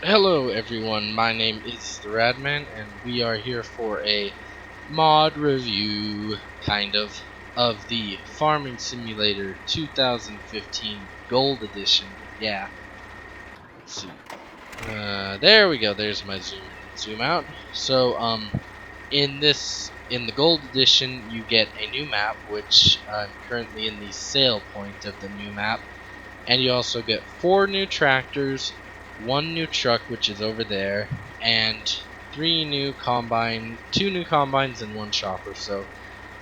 Hello everyone, my name is the Radman and we are here for a mod review, kind of the Farming Simulator 2015 Gold Edition. Yeah, let's see. There we go, there's my zoom in and zoom out. So, in the Gold Edition you get a new map, which I'm currently in the sale point of the new map. And you also get 4 new tractors, 1 new truck, which is over there, and 2 new combines, and 1 chopper. So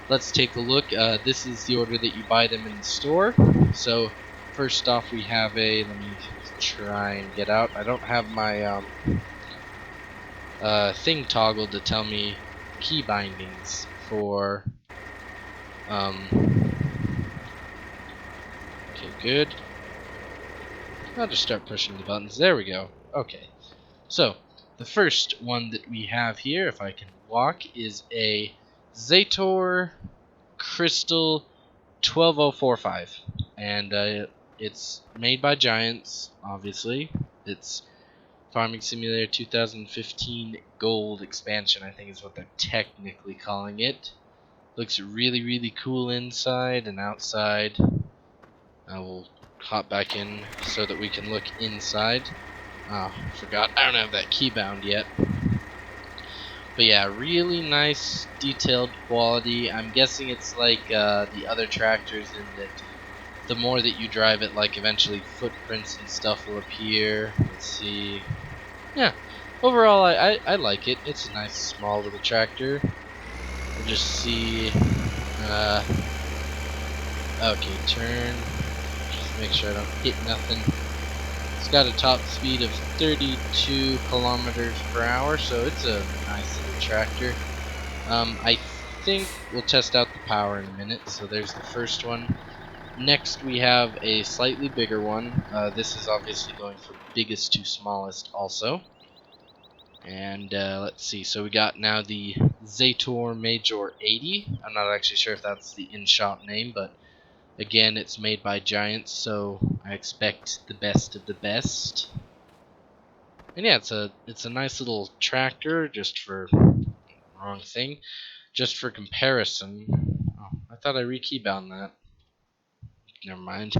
let's take a look. This is the order that you buy them in the store. So first off, we have let me try and get out. I don't have my thing toggled to tell me key bindings for. Okay, good. I'll just start pushing the buttons. There we go. Okay. So, the first one that we have here, if I can walk, is a Zator Crystal 12045. And it's made by Giants, obviously. It's Farming Simulator 2015 Gold Expansion, I think is what they're technically calling it. Looks really, really cool inside and outside. I will hop back in so that we can look inside. Oh, forgot. I don't have that key bound yet. But yeah, really nice detailed quality. I'm guessing it's like the other tractors in that the more that you drive it, like eventually footprints and stuff will appear. Let's see. Yeah, overall I like it. It's a nice small little tractor. We'll just see. Uh, okay, turn. Just make sure I don't hit nothing. It's got a top speed of 32 kilometers per hour, so it's a nice little tractor. I think we'll test out the power in a minute. So there's the first one. Next we have a slightly bigger one. This is obviously going from biggest to smallest also. And let's see, so we got now the Zator Major 80. I'm not actually sure if that's the in-shop name, but again, it's made by Giants, so I expect the best of the best. And yeah, it's a nice little tractor, just for wrong thing. Just for comparison. Oh, I thought I rekeybound that. Never mind.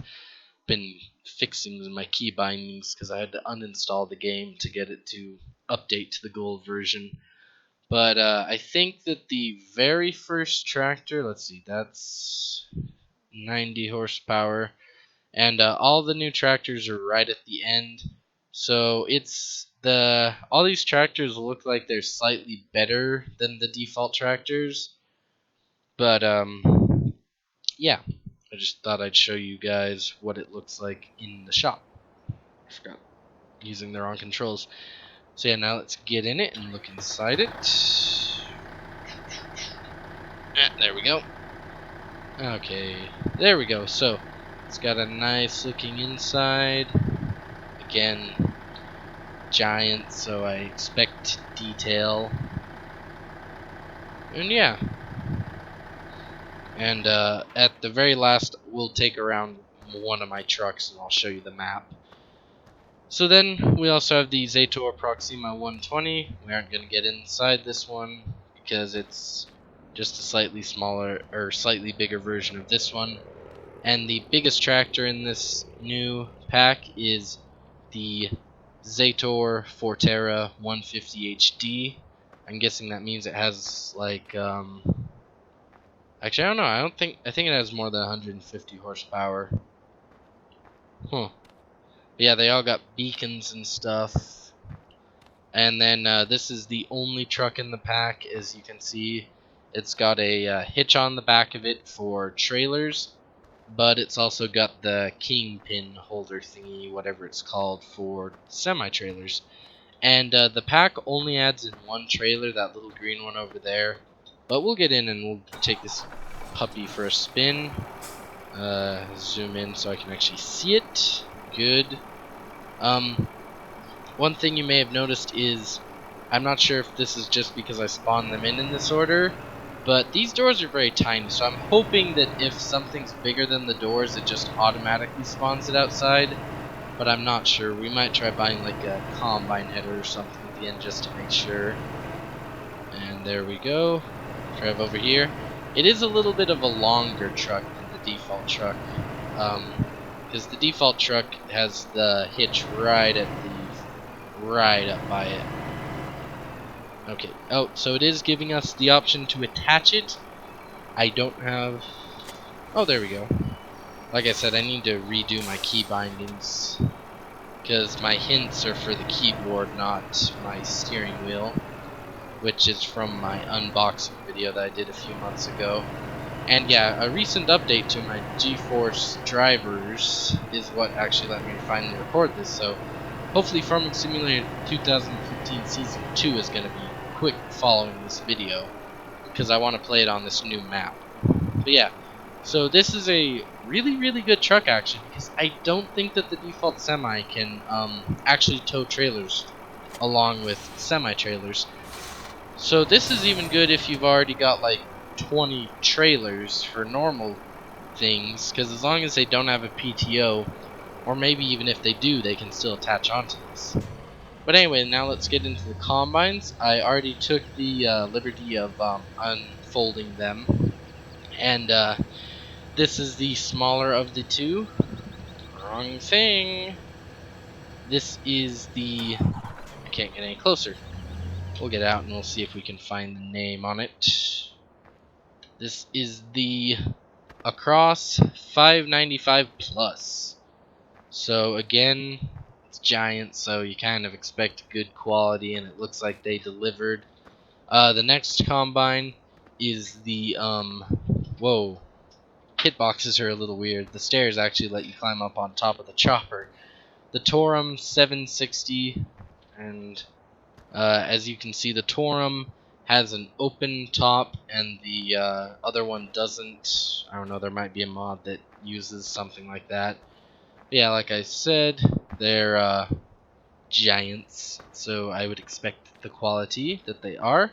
Been fixing my key bindings because I had to uninstall the game to get it to update to the gold version. But I think that the very first tractor, let's see, that's 90 horsepower. And all the new tractors are right at the end. So all these tractors look like they're slightly better than the default tractors. But yeah, I just thought I'd show you guys what it looks like in the shop. I forgot using the wrong controls. So yeah, now let's get in it and look inside it. There we go. Okay, there we go. So it's got a nice looking inside. Again, giant, so I expect detail. And yeah. And at the very last, we'll take around one of my trucks and I'll show you the map. So then we also have the Zator Proxima 120. We aren't going to get inside this one because it's just a slightly smaller or slightly bigger version of this one. And the biggest tractor in this new pack is the Zator Forterra 150 HD. I'm guessing that means it has like actually I don't know. I think it has more than 150 horsepower. Huh. Yeah, they all got beacons and stuff. And then this is the only truck in the pack, as you can see. It's got a hitch on the back of it for trailers, but it's also got the kingpin holder thingy, whatever it's called, for semi-trailers. And the pack only adds in one trailer, that little green one over there. But we'll get in and we'll take this puppy for a spin. Zoom in so I can actually see it. Good. One thing you may have noticed is, I'm not sure if this is just because I spawned them in this order, but these doors are very tiny, so I'm hoping that if something's bigger than the doors, it just automatically spawns it outside. but I'm not sure. We might try buying like a combine header or something at the end just to make sure. And there we go. Drive over here. It is a little bit of a longer truck than the default truck, because the default truck has the hitch right up by it. Okay. Oh, so it is giving us the option to attach it. I don't have. Oh, there we go. Like I said, I need to redo my key bindings because my hints are for the keyboard, not my steering wheel, which is from my unboxing video that I did a few months ago. And yeah, a recent update to my GeForce drivers is what actually let me finally record this, so hopefully Farming Simulator 2015 Season 2 is going to be quick following this video, because I want to play it on this new map. But yeah, so this is a really good truck actually, because I don't think that the default semi can actually tow trailers along with semi-trailers. So this is even good if you've already got like 20 trailers for normal things, because as long as they don't have a PTO, or maybe even if they do, they can still attach onto this. But anyway, now let's get into the combines. I already took the liberty of unfolding them, and this is the smaller of the two. Wrong thing. This is the... I can't get any closer. We'll get out and we'll see if we can find the name on it. This is the Across 595 Plus. So again, it's giant, so you kind of expect good quality, and it looks like they delivered. The next combine is the whoa, hitboxes are a little weird. The stairs actually let you climb up on top of the chopper. The Torum 760, and as you can see, the Torum has an open top, and the other one doesn't. I don't know, there might be a mod that uses something like that. But yeah, like I said, they're giants, so I would expect the quality that they are.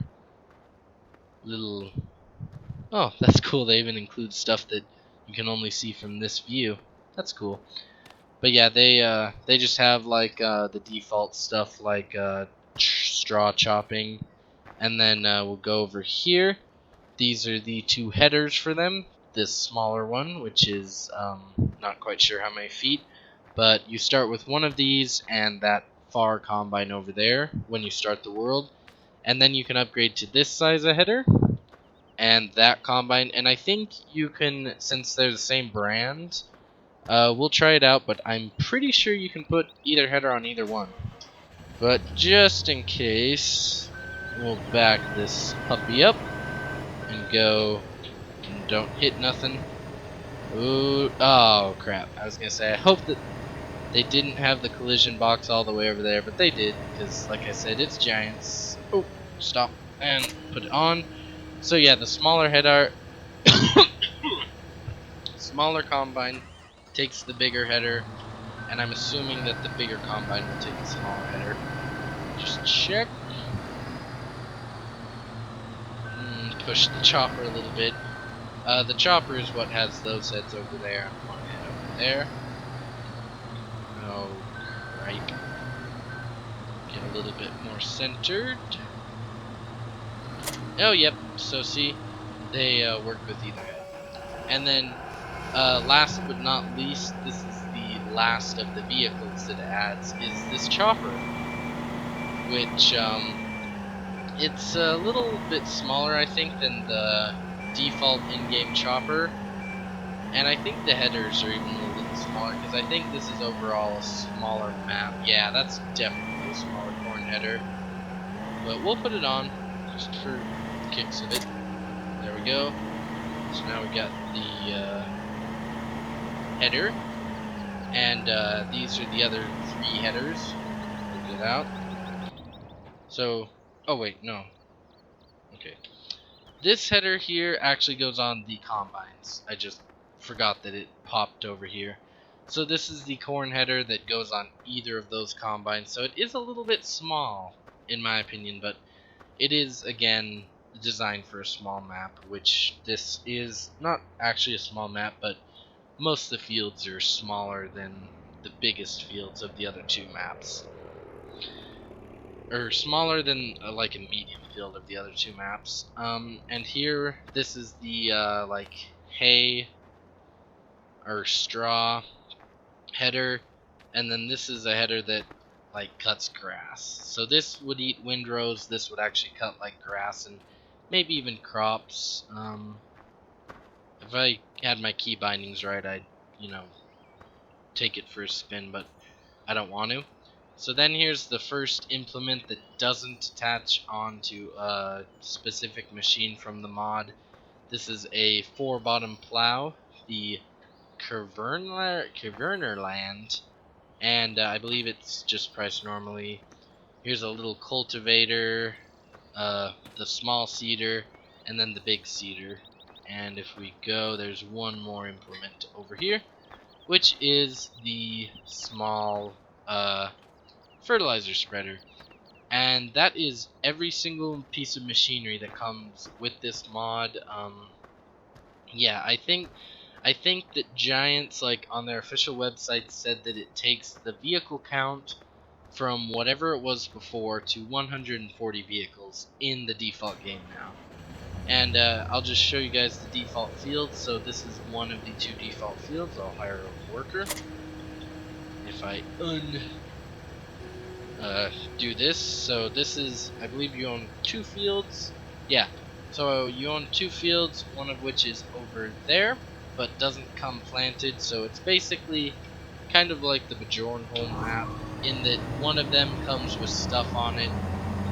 Little... Oh, that's cool. They even include stuff that you can only see from this view. That's cool. But yeah, they just have like the default stuff like straw chopping, and then we'll go over here. These are the two headers for them. This smaller one, which is not quite sure how many feet, but you start with one of these and that far combine over there when you start the world, and then you can upgrade to this size of header and that combine. And I think you can, since they're the same brand, we'll try it out, but I'm pretty sure you can put either header on either one. But just in case, we'll back this puppy up and go, and don't hit nothing. Ooh, oh crap. I was gonna say, I hope that they didn't have the collision box all the way over there, but they did, because like I said, it's giants. Oh, stop, and put it on. So yeah, the smaller header, smaller combine takes the bigger header, and I'm assuming that the bigger combine will take the smaller header. Just check. Push the chopper a little bit. The chopper is what has those heads over there. I'm going to head over there. Oh, right. Get a little bit more centered. Oh, yep. So see, they work with either head. And then, last but not least, this is the last of the vehicles that it adds, is this chopper, which it's a little bit smaller, I think, than the default in-game chopper. And I think the headers are even a little smaller, because I think this is overall a smaller map. Yeah, that's definitely a smaller corn header. But we'll put it on, just for the kicks of it. There we go. So now we got the header. And these are the other three headers. We'll get out. So, oh wait, no. Okay. This header here actually goes on the combines. I just forgot that it popped over here. So this is the corn header that goes on either of those combines. So it is a little bit small, in my opinion, but it is, again, designed for a small map, which this is not actually a small map, but most of the fields are smaller than the biggest fields of the other two maps, or smaller than like a medium field of the other two maps. And here, this is the like hay or straw header, and then this is a header that like cuts grass. So this would eat windrows. This would actually cut like grass and maybe even crops. If I had my key bindings right, I'd take it for a spin, but I don't want to. So then here's the first implement that doesn't attach onto a specific machine from the mod. This is a 4-bottom plow, the Kvernerland, and I believe it's just priced normally. Here's a little cultivator, the small seeder, and then the big seeder. And if we go, there's one more implement over here, which is the small fertilizer spreader. And that is every single piece of machinery that comes with this mod. Yeah, I think that Giants, like on their official website, said that it takes the vehicle count from whatever it was before to 140 vehicles in the default game now. And I'll just show you guys the default fields. So this is one of the two default fields. I'll hire a worker. If I do this, so this is, I believe you own 2 fields. Yeah, so you own 2 fields, one of which is over there, but doesn't come planted. So it's basically kind of like the Bjornholm map, in that one of them comes with stuff on it,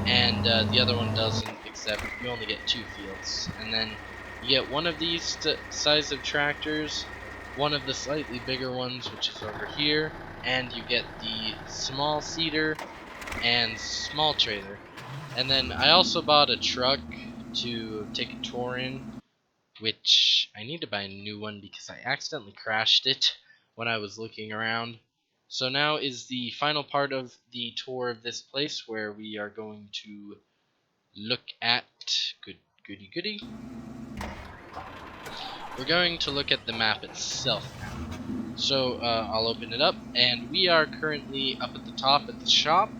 and the other one doesn't, except you only get 2 fields. And then you get one of these size of tractors, one of the slightly bigger ones, which is over here, and you get the small seeder and small trailer. And then I also bought a truck to take a tour in, which I need to buy a new one because I accidentally crashed it when I was looking around. So now is the final part of the tour of this place, where we are going to look at goody. We're going to look at the map itself now. So I'll open it up, and we are currently up at the top at the shop.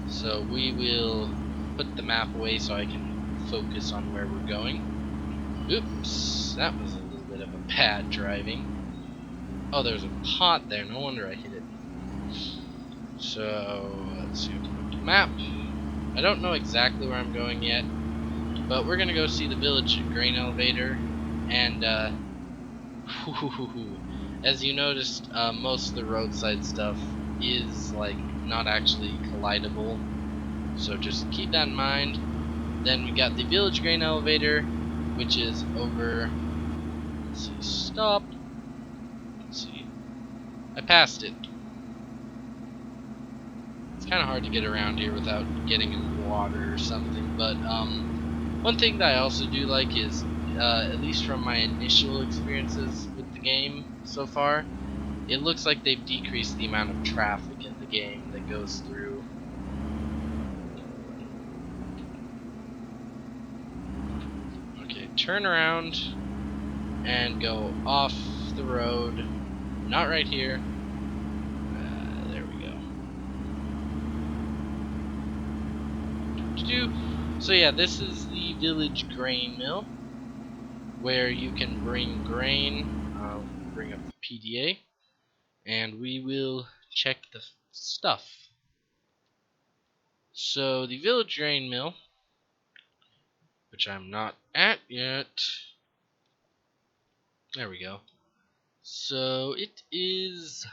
So we will put the map away so I can focus on where we're going. Oops, that was a little bit of a bad driving. Oh, there's a pot there, no wonder I hit it. So, let's see, open up the map. I don't know exactly where I'm going yet, but we're gonna go see the village grain elevator, and as you noticed, most of the roadside stuff is like not actually collidable, so just keep that in mind. Then we got the village grain elevator, which is over, let's see, stop, let's see, I passed it. It's kind of hard to get around here without getting in water or something, but one thing that I also do like is, at least from my initial experiences with the game so far, it looks like they've decreased the amount of traffic in the game that goes through. Okay, turn around and go off the road. Not right here. There we go. So yeah, this is the village grain mill, where you can bring grain. I'll bring up the PDA, and we will check the stuff. So the village grain mill, which I'm not at yet. There we go. So it is,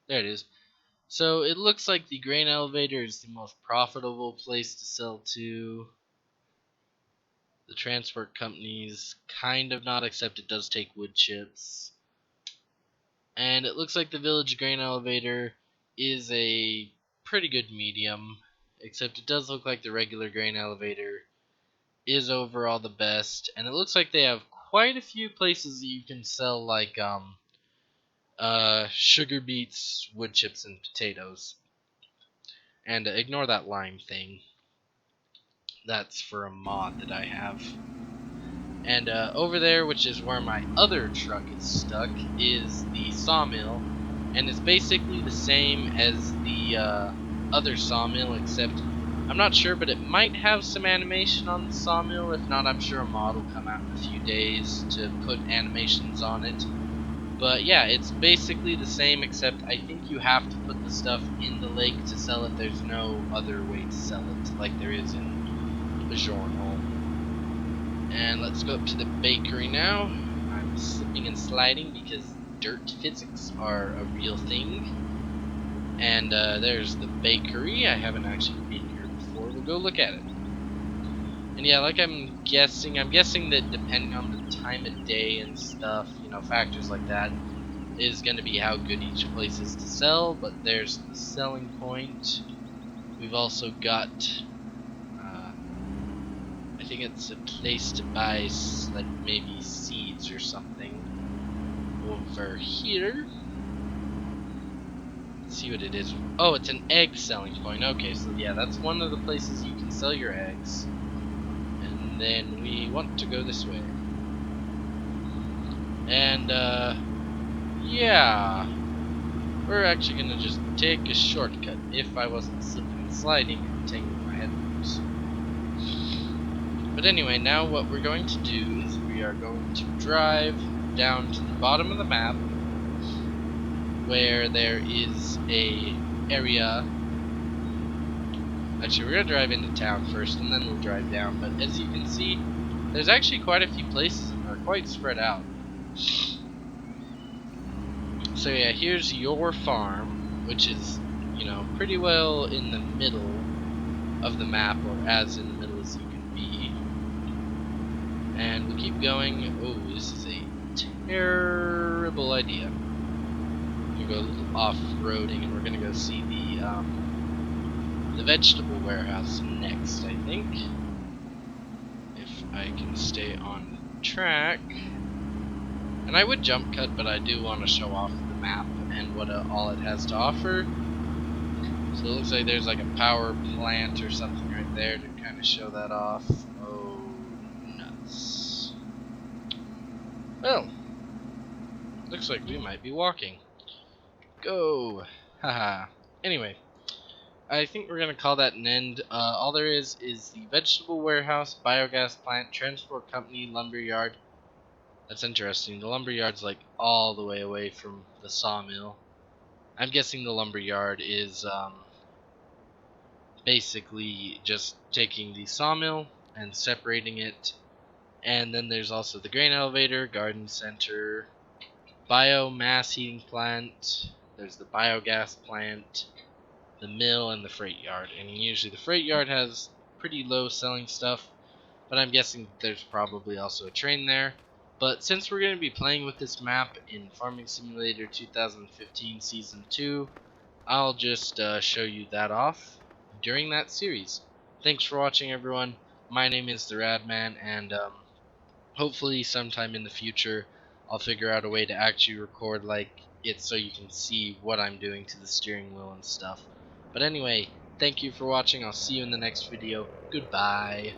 there it is. So it looks like the grain elevator is the most profitable place to sell to. The transport companies kind of not, except it does take wood chips. And it looks like the village grain elevator is a pretty good medium, except it does look like the regular grain elevator is overall the best. And it looks like they have quite a few places that you can sell like sugar beets, wood chips, and potatoes. And ignore that lime thing. That's for a mod that I have. And over there, which is where my other truck is stuck, is the sawmill, and it's basically the same as the other sawmill, except I'm not sure, but it might have some animation on the sawmill. If not, I'm sure a mod will come out in a few days to put animations on it. But yeah, it's basically the same, except I think you have to put the stuff in the lake to sell it. There's no other way to sell it like there is in Bjornholm. And let's go up to the bakery now. I'm slipping and sliding because dirt physics are a real thing. And there's the bakery. I haven't actually been here before. We'll go look at it. And yeah, like I'm guessing that depending on the time of day and stuff, you know, factors like that, is going to be how good each place is to sell. But there's the selling point. We've also got, I think it's a place to buy, like, maybe seeds or something over here. Let's see what it is. Oh, it's an egg selling point. Okay, so yeah, that's one of the places you can sell your eggs. And then we want to go this way. And, yeah. We're actually gonna just take a shortcut if I wasn't slipping and sliding and tangling my headphones. But anyway, now what we're going to do is we are going to drive down to the bottom of the map where there is a area. Actually, we're gonna drive into town first and then we'll drive down, but as you can see, there's actually quite a few places and they're quite spread out. So yeah, here's your farm, which is, you know, pretty well in the middle of the map, or as in the middle as you can be. And we keep going. Oh, this is a terrible idea. We go a little off-roading, and we're gonna go see the vegetable warehouse next, I think. If I can stay on track. And I would jump cut, but I do want to show off the map and what all it has to offer. So it looks like there's like a power plant or something right there to kind of show that off. Oh, nuts. Well, looks like we might be walking. Go! Haha. Anyway, I think we're going to call that an end. All there is the vegetable warehouse, biogas plant, transport company, lumber yard. That's interesting. The lumber yard's like all the way away from the sawmill. I'm guessing the lumber yard is basically just taking the sawmill and separating it. And then there's also the grain elevator, garden center, biomass heating plant, there's the biogas plant, the mill, and the freight yard. And usually the freight yard has pretty low selling stuff, but I'm guessing there's probably also a train there. But since we're going to be playing with this map in Farming Simulator 2015 Season 2, I'll just show you that off during that series. Thanks for watching, everyone. My name is the Radman, and hopefully sometime in the future I'll figure out a way to actually record like it so you can see what I'm doing to the steering wheel and stuff. But anyway, thank you for watching. I'll see you in the next video. Goodbye.